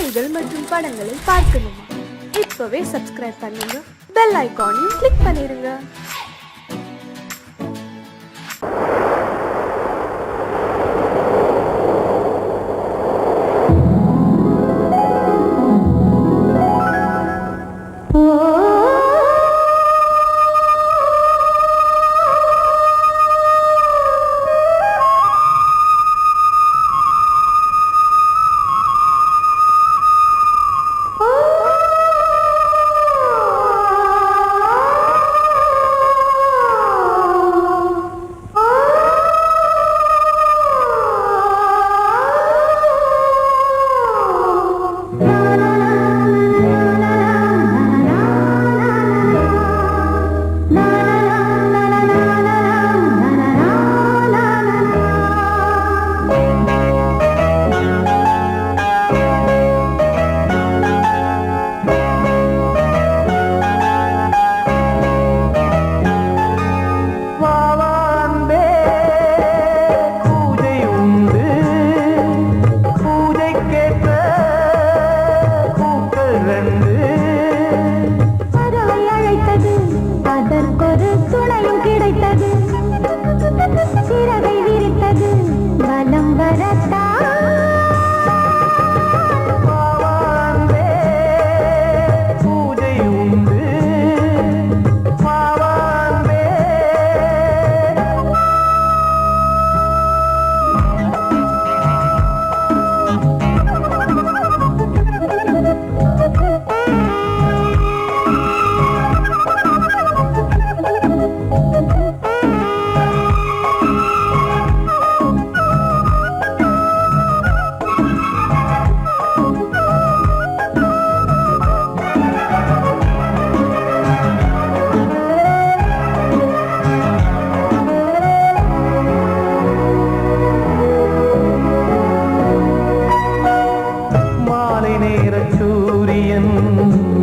காணொளிகள் மற்றும் படங்களை பார்க்கணுமா? இப்பவே சப்ஸ்கிரைப் பண்ணுங்க, பெல் ஐகானையும் கிளிக் பண்ணிருங்க.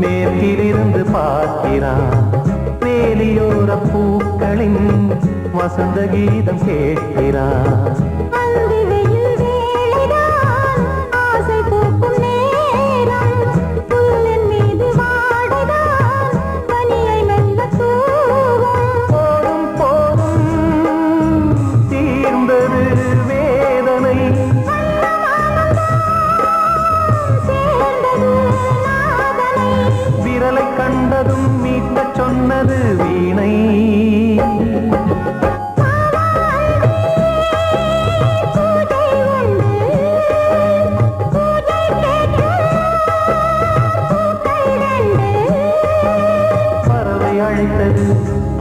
மேற்கிலிருந்து பார்க்கிறான், வேலியோர பூக்களின் வசந்த கீதம் கேட்கிறான். கண்டதும் மீட்ட சொன்னது வீணை. பறவை அழைத்தது,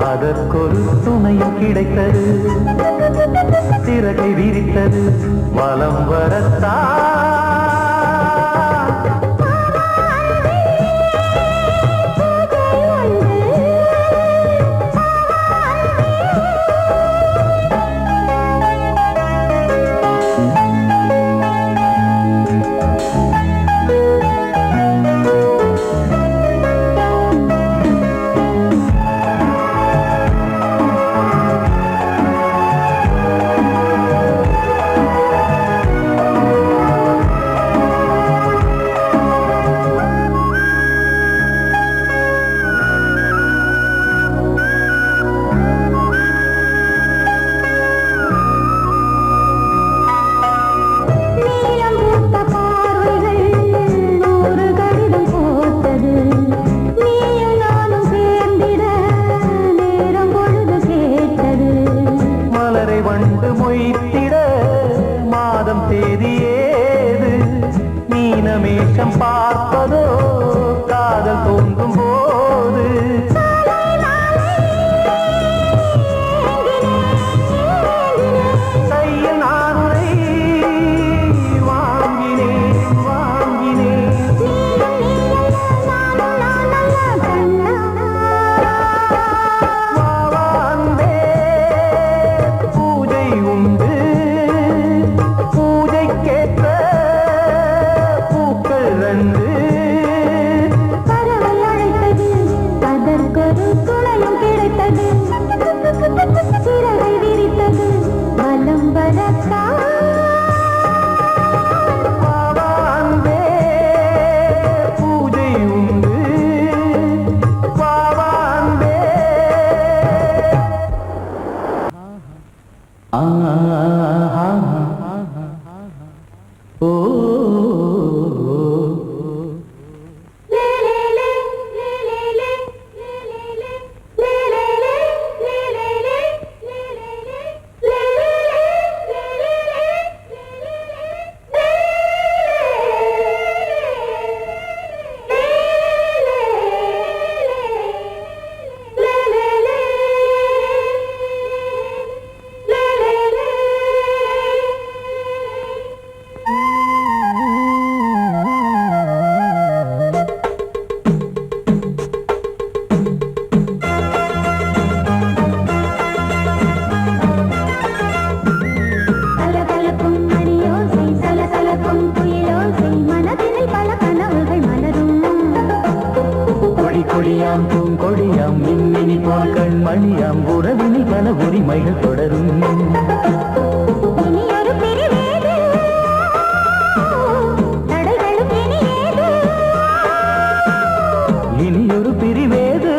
அதற்கொரு துணையும் கிடைத்தது. சிறகை விரித்தது, வலம் வரத்தா. வண்டு மொய்த்திட மாதம் தேதியேது, மீனமேஷம் பார்ப்பதோ காதல் தோன்றும் போது. கையில் நானுரை வாங்கினேன் வாங்கினேன். பூஜைக்கேற்ற பூக்கள் ரெண்டு கொடியாம் பூங்கொடியாம் மின்மினி போல் கண்மணியாம் உறவினில் பல உரிமைகள் தொடரும். இனியொரு பிரிவேது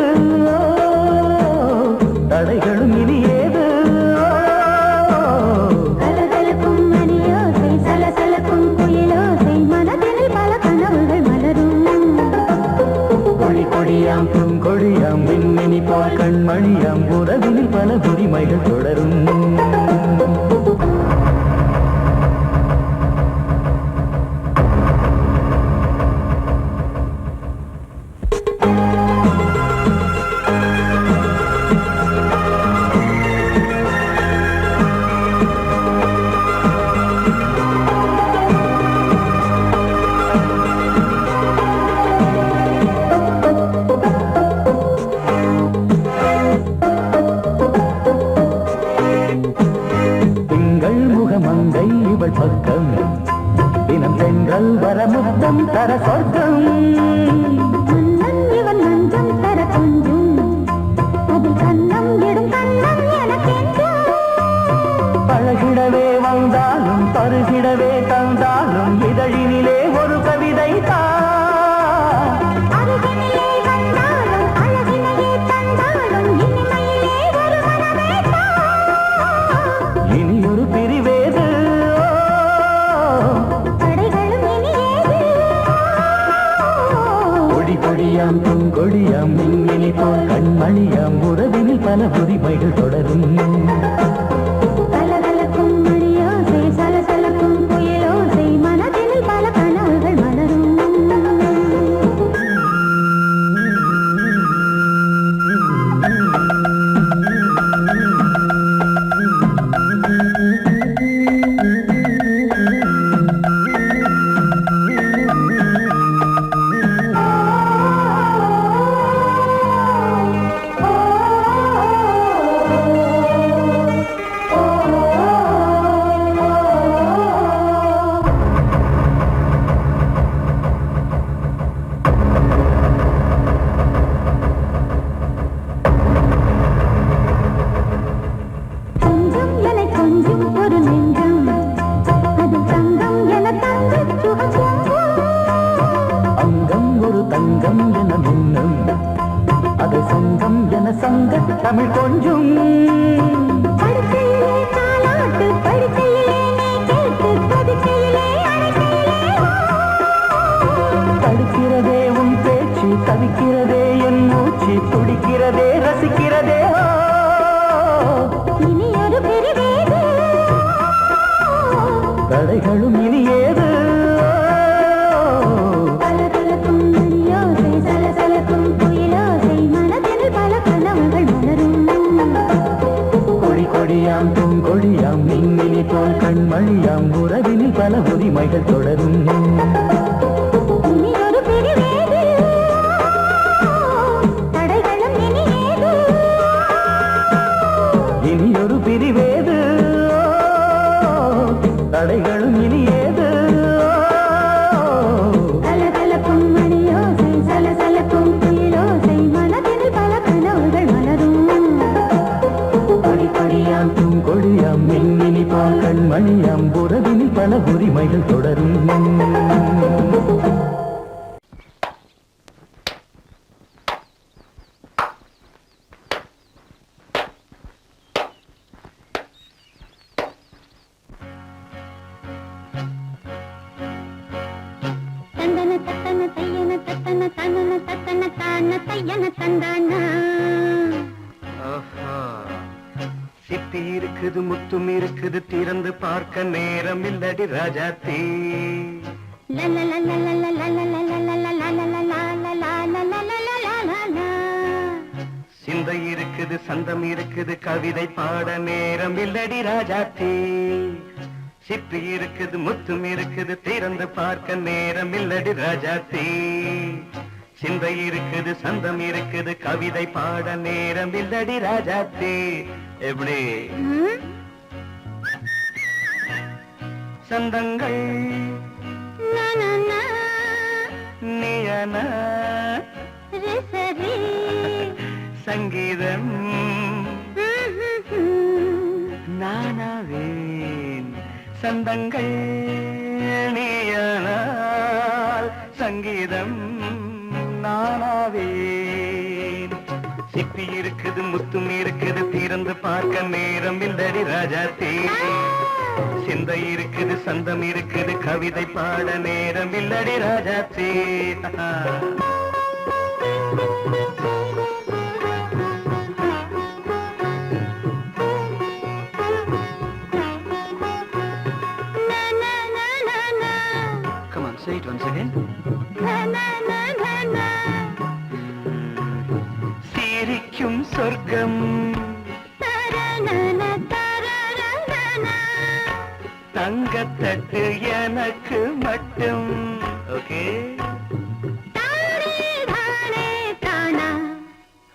தடைகளும் இனியேது. கலகலக்கும் மணியோசை சலசலக்கும் குயிலோசை மனதில் பல கனவுகள் மலரும். கொடி கொடியாம் பூங்கொடியாம் மின்மினி போல் கண்மணியாம் உறவினில் பல உரிமைகள் தொடரும். மங்கை இவள் பக்கம் தினம் தென்றல் வர முத்தம் தர சொர்க்கம். இவன் மஞ்சம் தர கொஞ்சம் அதில் கண்ணம் இடும் கண்ணம் எனக்கென்றும். பழகிடவே வந்தாலும் பருகிடவே தந்தாலும் இதழினிலே ஒரு கவிதை தான். அருகினிலே வந்தாலும் அழகினையே தந்தாலும் இனிமையிலே ஒரு மனமே தான். இனியொரு பிரிவேது தடைகளும் இனியேது. கொடி கொடியாம் பூங்கொடியாம் மின்மினி போல் கண்மணியாம் உறவினில் பல உரிமைகள் தொடரும். கலகலக்கும் மணியோசை சலசலக்கும் குயிலோசை மனதில் பல கனவுகள் மலரும். கொஞ்சம் என கொஞ்சம் ஒரு நெஞ்சம் அது தங்கம் என தங்க சுகம். அங்கம் ஒரு தங்கம் என மின்னும் அது சொந்தம் என சங்க தமிழ் கொஞ்சம். படுக்கையிலே தாலாட்டு படுக்கையிலே நீ கேட்டு படுக்கையிலே அழைக்கையிலே தடுக்கிறதே உன் பேச்சு தவிக்கிறதே என் மூச்சு துடிக்கிறதே ரசிக்கிறதே. இனி ஒரு பிரிவேது தடைகளும் இனியேது. கலகலக்கும் மணியோசை சலசலக்கும் குயிலோசை மனதில் பல கனவுகள் மலரும். கொடி கொடியாம் பூங்கொடியாம் மின்மினி போல் கண்மணியாம் உறவினில் பல உரிமைகள் தொடரும். இனி ஒரு பிரிவேது தடைகளும் இனியேது. இனியொரு பிரிவேது தடைகளும் இனியேது. கலகலக்கும் மணியோசை சலசலக்கும் குயிலோசை மனதில் பல கனவுகள் மலரும். கொடி கொடியாம் பூங்கொடியாம் மின்மினி போல் கண்மணியாம் உறவினில் பல உரிமைகள் தொடரும். தந்தன தத்தன தையன தத்தன தனன தத்தன தான தையன தந்தானா. சிப்பி இருக்குது முத்தும் இருக்குது திறந்து பார்க்க நேரம் இல்லடி ராஜாத்தே. சிந்தை இருக்குது சந்தம் இருக்குது கவிதை பாட நேரம் இல்லடி ராஜாத்தே. சிப்பி இருக்குது முத்தும் இருக்குது திறந்து பார்க்க நேரம் இல்லடி ராஜாத்தே. சிந்தை இருக்குது சந்தம் இருக்குது கவிதை பாட நேரம் இல்லடி ராஜாத்தே. எப்படி சந்தங்கள் நீயன சரி சங்கீதம் நானாவேன் சந்தங்கள் நீயானால் சங்கீதம் நானாவேன் சிப்பி இருக்குது முத்தும் இருக்குது திறந்து பார்க்க நேரம் இல்லடி ராஜாத்தே சிந்தை இருக்குது சந்தம் இருக்குது கவிதை பாட நேரம் இல்லடி ராஜாத்தே Come on, say it once again. சிரிக்கும் சொர்க்கம் தங்கத்தட்டு எனக்கு மட்டும் ஓகே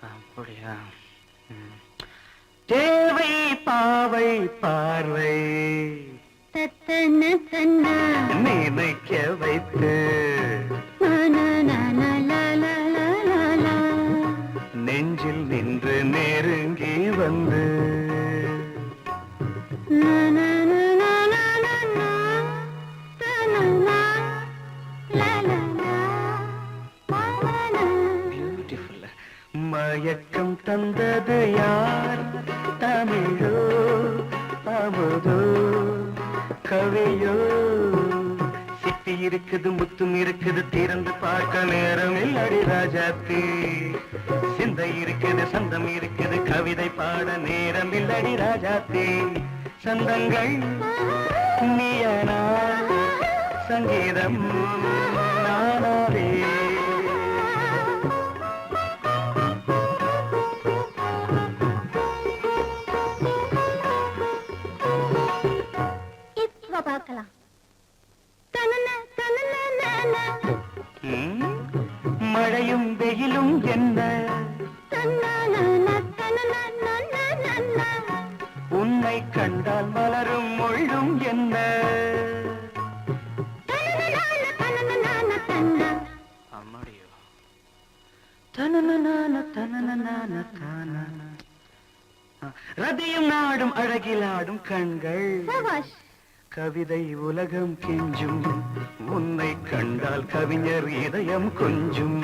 அப்படியா தேவை பாவை பார்வை நினைக்க வைத்து நெஞ்சில் நின்று நெருங்கி வந்து பியூட்டிஃபுல் மயக்கம் தந்தது யார் தமிழோ அமுதோ கவியோ சிப்பி இருக்குது முத்தும் இருக்குது திறந்து பார்க்க நேரம் இல்லடி ராஜாத்தி சிந்தை இருக்குது சந்தம் இருக்குது கவிதை பாட நேரம் இல்லடி ராஜாத்தி சந்தங்கள் நீயனா சங்கீதம் நானாவே பார்க்கலாம் மழையும் வெயிலும் என்ன உன்னை கண்டால் மலரும் மொழியும் என்ன அம்மாடியோ ரதியும் நாடும் அழகிலாடும் கண்கள் கவிதை உலகம் கெஞ்சும் உன்னை கண்டால் கவிஞர் இதயம் கொஞ்சும்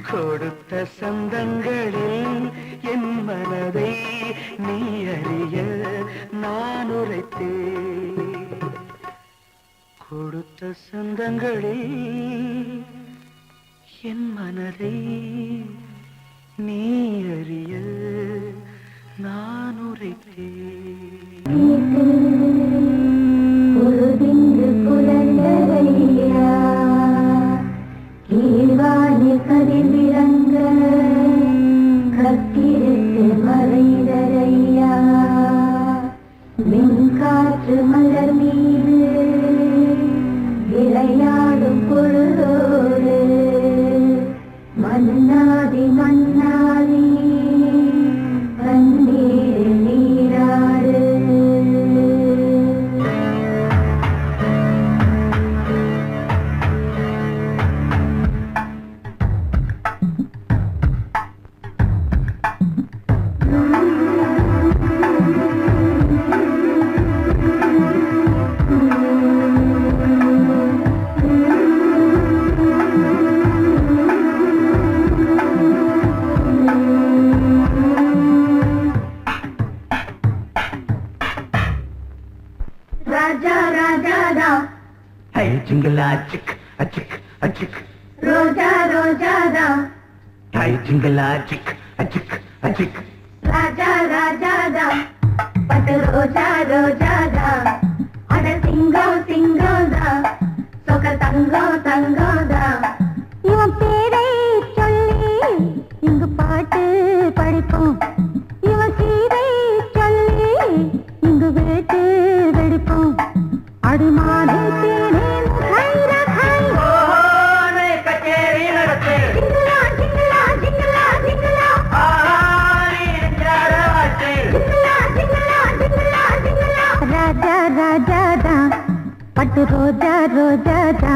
கொடுத்த சந்தங்களில் என் மனதை நீ அறிய நான் உரைத்தேன் கொடுத்த சந்தங்களில் என் மனதை நீ அறிய நான் உரைத்தேன் பொழுதின்று புலந்தரையா கீழ்வானில் கதிர்விளங்க கத்திருக்கு மறைதரையா மின்காற்று மலர் மீது விளையாடும் பொழுதோடு மன்னாதி மன்னாதி கண்ணீர் நீராடு ராஜா ராஜா ரா ஹை ஜிங்கலா சிக் அச்சிக் அச்சிக் ரோஜா ரோஜா ரா ஹை ஜிங்கலா சிக் அச்சிக் அச்சிக் ராஜா ராஜா ரா பட்டு ரோஜா ரோஜா ரா அட சிங்கம் சிங்கம் ரா சொக்க தங்கம் தங்கம் ரா இவன் பேரை சொல்லி இங்கு பாட்டு படிப்போம் இவன் சீரை சொல்லி இங்கு வேட்டு வெடிப்போம் அடிமானை தேனே முகைர கை ஓனை கச்சேரி நடத்து ஜிங்கலா ஜிங்கலா ஜிங்கலா ஜிங்கலா ஆரி ஜரவாசி ஜிங்கலா ஜிங்கலா ஜிங்கலா ஜிங்கலா ராஜா ராஜா ரா பட்டு ரோஜா ரோஜா ரா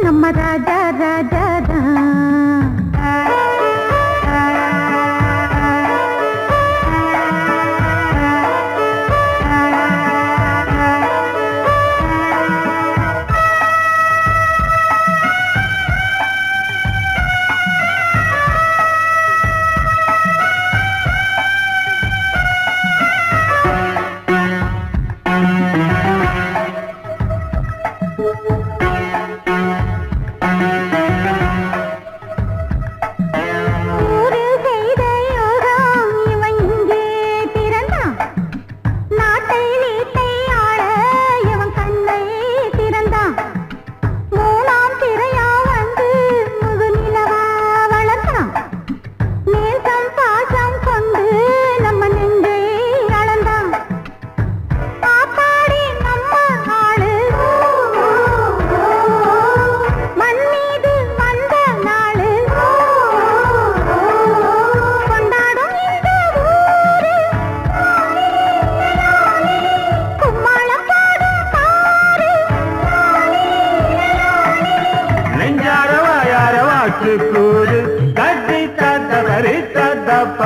நம்ம ராஜா ராஜா ரா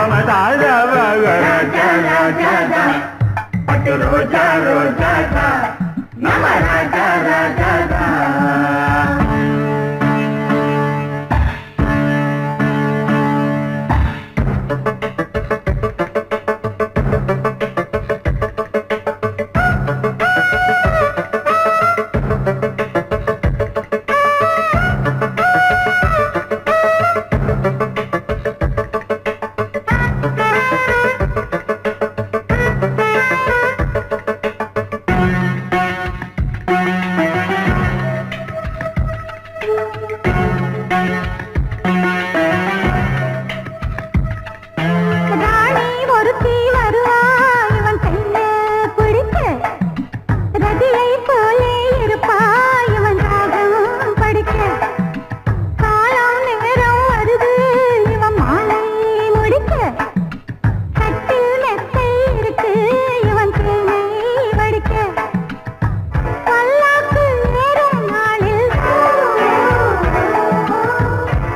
பமதாதா ராஜா ராஜா பட்டு ரோஜா ரோஜா நம ராஜா ராஜா ராணி ஒருத்தி வருவா இவன் கைய பிடிக்க ரதியை போலே இருப்பா இவன் ராகம் படிக்க காலம் நேரம் வருது இவன் மாலை முடிக்க கட்டில் மெத்தை இருக்கு இவன் தேனை வடிக்க பல்லாக்கு ஏறும் நாளில்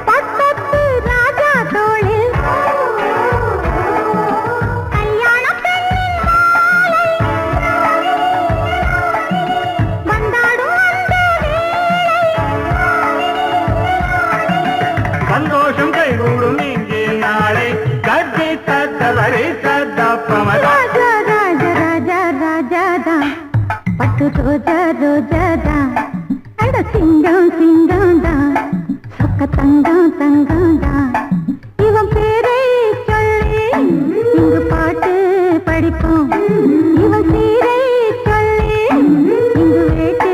பக்கத்து ராஜா தோளில் கல்யாண பெண்ணின் மாலை வந்தாடும் அந்த சந்தோஷம் கைகூடும் இங்கே நாளை கட்டி தத்தவரை சத்தா பமதா ராஜா ராஜா ராஜா ராஜாதா பட்டு ரோஜா ரோஜாதா அட சிங்கம் சிங்கம்தா சொக்க தங்கம் தங்கம்தா இவன் பேரை சொல்லி இங்கு பாட்டு படிப்போம் இவன் சீரை சொல்லி இங்கு வேட்டு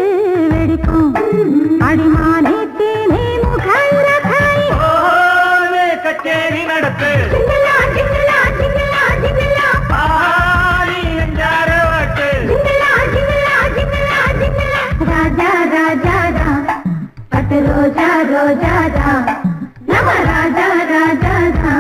வெடிப்போம் அடிமானே தேனே முகரகாய் ஓலே கச்சேரி நடத்து ஜிங்கலா ஜிங்கலா ஜிங்கலா ஜிங்கலா ஆடி நெஞ்சார வாட்டு ஜிங்கலா ஜிங்கலா ஜிங்கலா ஜிங்கலா ராஜா ராஜா ரா பட்டு ரோஜா ரோஜா ரா நம ராஜா ராஜா ரா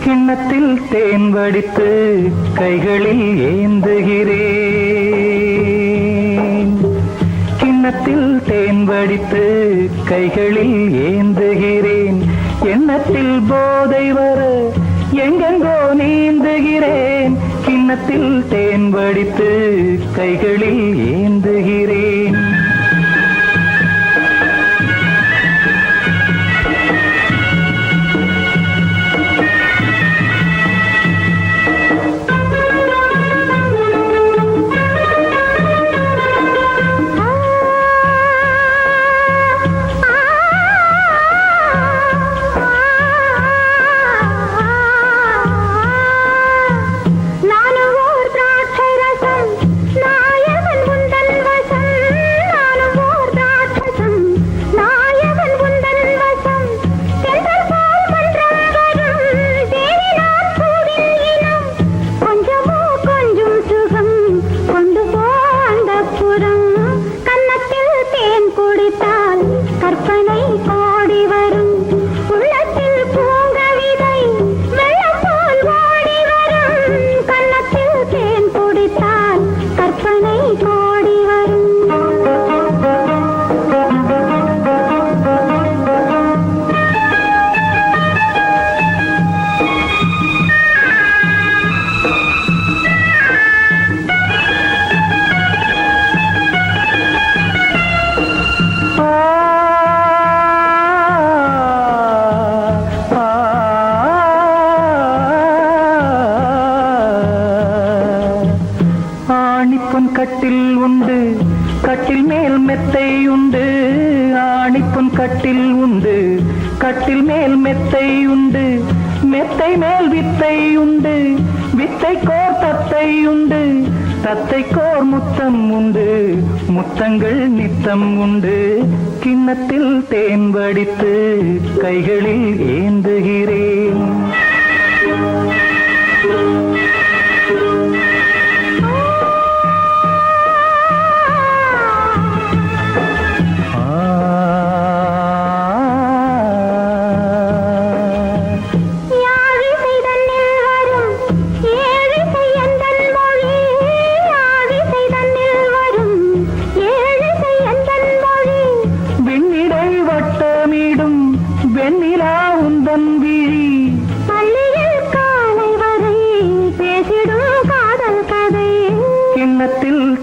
கிண்ணத்தில் தேன் வடித்து கைகளில் ஏந்துகிறேன் கிண்ணத்தில் தேன் வடித்து கைகளில் ஏந்துகிறேன் எண்ணத்தில் போதை வர எங்கெங்கோ நீந்துகிறேன் கிண்ணத்தில் தேன் வடித்து கைகளில் ஏந்துகிறேன் நானும் ஓர் திராட்சை ரசம் நாயகன் முந்தன் வசம் ஆணிப்பொன் கட்டில் உண்டு, கட்டில் மேல் மெத்தை உண்டு. ஆணிப்பொன் கட்டில் உண்டு, கட்டில் மேல் மெத்தை உண்டு. மெத்தை மேல் வித்தை உண்டு, வித்தைக்கோர் தத்தை உண்டு. தத்தைக்கோர் முத்தம் உண்டு, முத்தங்கள் நித்தம் உண்டு. கிண்ணத்தில் தேன் வடித்து கைகளில் ஏந்துகிறேன்.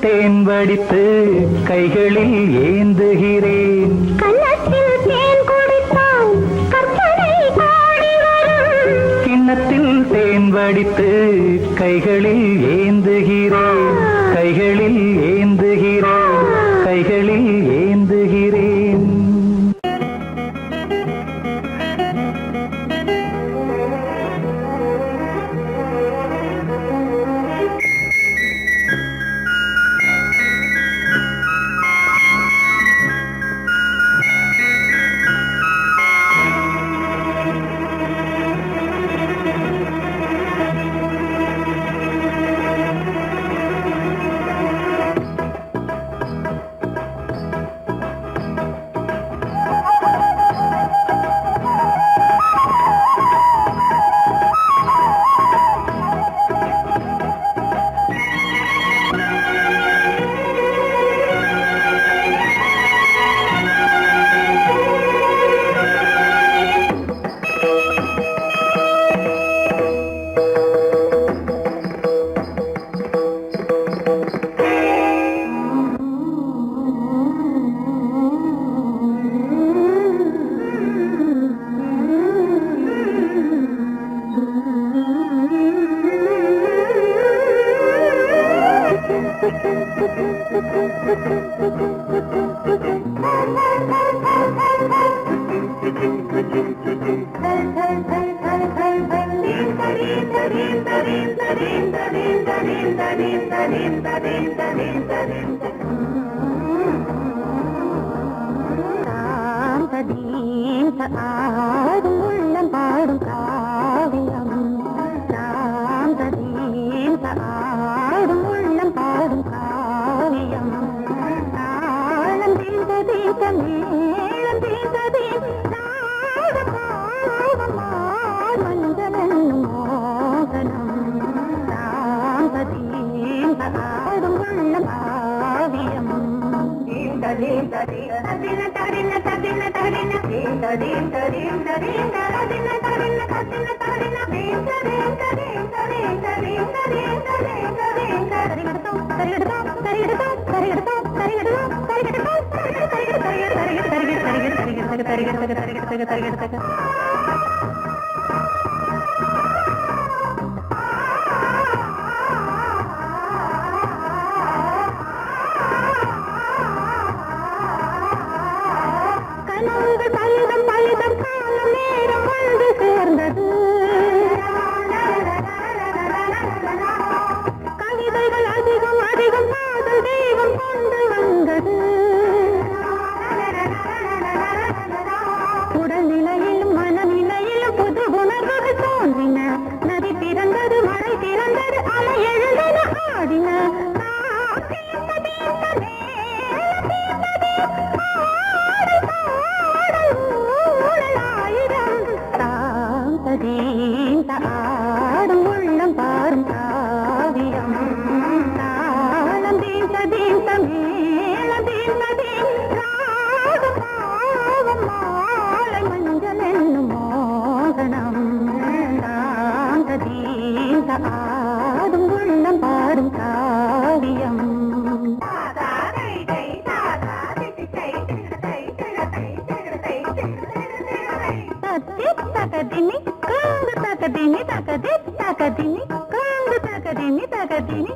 தேன் வடித்து கைகளில் ஏந்துகிறேன். கன்னத்தில் தேன் குடித்தால் கற்பனை பாடி வரும். கிண்ணத்தில் தேன் வடித்து கைகளில் ஏந்துகிறேன். கைகளில் ஏந்துகிறேன். கைகளில் ஏந்துகிறேன். ஆடும் உள்ளம் பாடும் காவியம். ஆடும் உள்ளம் பாடும் காவியம். தாளம் தீர்ந்த தீர்த்த மேளம் தீர்ந்த மஞ்சளும் மோகனம். ஆடும் உள்ளம் காவியம். பலிதம் பலிதம் காலம் நேரம் வந்து சேர்ந்தது. கவிதைகள் அதிகம் அதிகம் காதல் தெய்வம் கொண்டு வந்தது. உடல்நிலையிலும் மனநிலையிலும் புது உணர்வுகள் தோன்றின. நதி திறந்தது, மழை திறந்தது, அலை எழுந்தன, ஆடின. ஆடும் உள்ளம் பாடும் காவியம். தாளம் தீர்த்த தீர்த்த மேளம் தீர்த்த தீர்த்த மாலை மஞ்சள் என்னும் மோகனம். தீர்த்த ஆடும் உள்ளம் பாடும் காவியம். தகதினி காங்கு தகதினி தகதி தகதினி காங்கு தகதினி தகதினி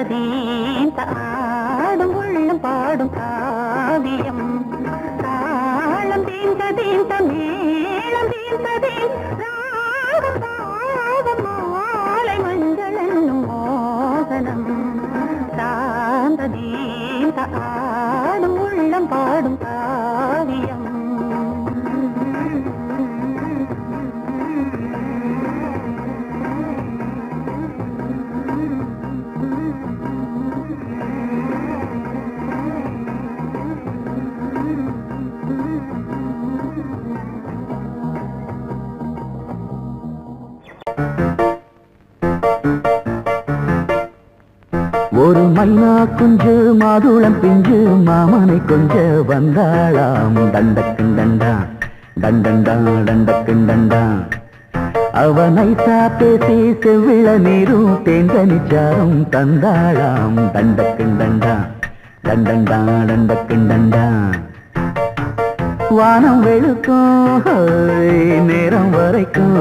சாந்ததேந்த ஆடும் உள்ளம் பாடும் காவியம் தாளம் தீந்ததேந்த மேளம் தீந்ததே ராகம் பாவம் மாலை மஞ்சள் என்னும் மோகனம் சாந்ததேந்த ஆடும் உள்ளம் பாடும் காவியம் ஒரு மைனா குஞ்சு மாதுளம் பிஞ்சு மாமனை கொஞ்ச வந்தாளாம் தண்டக்குண்டண்டா டண்டண்டா டண்டக்குண்டண்டா அவனை பேசி செவ்விள நீரும் தேந்தனிச்சாரும் தந்தாளாம் தண்டக்குண்டண்டா டண்டண்டா டண்டக்குண்டண்டா வானம் வெளுக்கும் நேரம் வரைக்கும்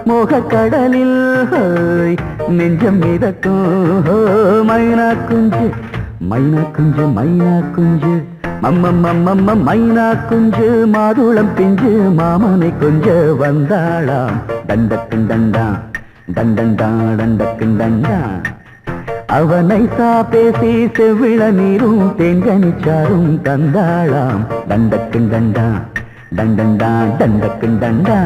மோகக்கடலில் நெஞ்சம் மிதக்கும் மைனா குஞ்சு மைனா குஞ்சு மைனா குஞ்சு மம்மம்மம்மம்ம மைனா குஞ்சு மாதுளம் பிஞ்சு மாமனை கொஞ்ச வந்தாளாம் தண்டக்குண்டண்டா டண்டண்டா டண்டக்குண்டண்டா அவனை பேசி செவ்விள நீரும் தேங்கனிச்சாரும் தந்தாளாம் தண்டக்குண்டண்டா டண்டண்டா டண்டக்குண்டண்டா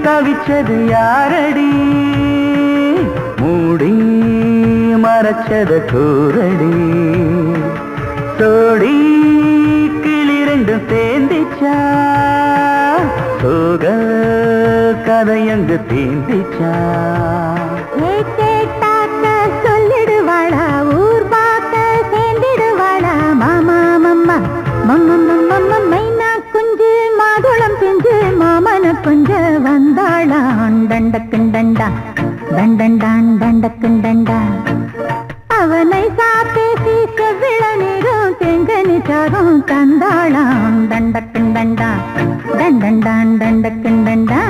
தவிச்சது யாரடி மூடி மறைச்சத கூரடி சோடி கிளிரண்டு சேர்ந்திச்சா சோக கதையங்கு தீந்திச்சா சொல்லிடுவாளா ஊர் பார்க்க சேர்ந்திடுவாளா மாமா மம்மா மம்ம மைனா குஞ்சு மாதுளம் பிஞ்சு மாமன கொஞ்ச வந்தாளான் தண்டக்குண்டண்டா தண்டண்டான் தண்டக்குண்டண்டா அவனை பேசி செவ்விள நீரும் தெங்கனிச்சாரும் தந்தாளான் தண்டக்குண்டண்டா தண்டண்டான் தண்டக்குண்டண்டா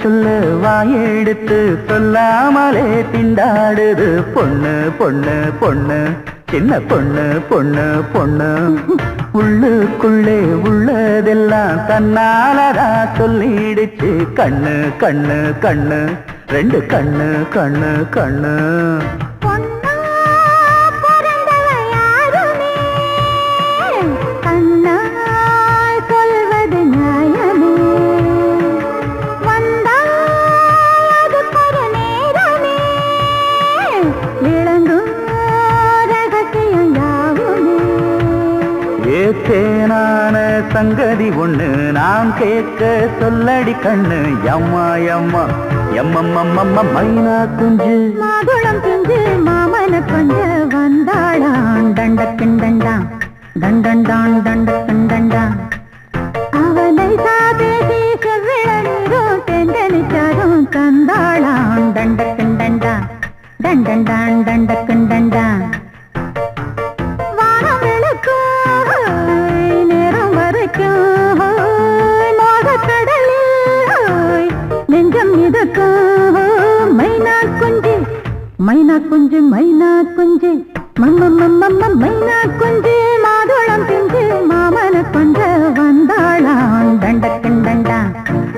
சொல்ல வாயெடுத்து சொல்லாமலே திண்டாடுது பொண்ணு பொண்ணு பொண்ணு சின்ன பொண்ணு பொண்ணு பொண்ணு உள்ளுக்குள்ளே உள்ளதெல்லாம் தன்னாலதா சொல்லிடுச்சு கண்ணு கண்ணு கண்ணு ரெண்டு கண்ணு கண்ணு கண்ணு தேனான சங்கதி ஒண்ணு நாம் கேட்க சொல்லடி கண்ணு எம்மா எம்மா எம்மம்மம்மம்ம மைனா குஞ்சு மாதுளம் பிஞ்சு மாமன கொஞ்ச வந்தாளான் தண்டக்குண்டண்டா தண்டண்டான் தண்டக்குண்டண்டா அவனை பேசி செவ்விள நீரும் தெண்டனிச்சாரும் தந்தாளான் தண்டக்குண்டண்டா தண்டண்டான் தண்டக்குண்டண்டா மோகக்கடலில் நெஞ்சம் மிதக்கும் மைனா குஞ்சு மைனா குஞ்சு மாதுளம் பிஞ்சு மாமன கொண்ட வந்தாளாம் தண்டக்கண்டண்டா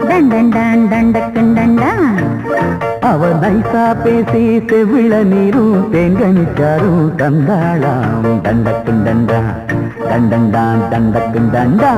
தண்டண்டான் தண்டக்கண்டண்டா. அவ நைசா பேசி செவிள நீரும் தேங்கனிச்சாரும் தந்தாளாம் தண்டக்குண்டண்டா தண்டண்டான் தண்டக்குண்டண்டா.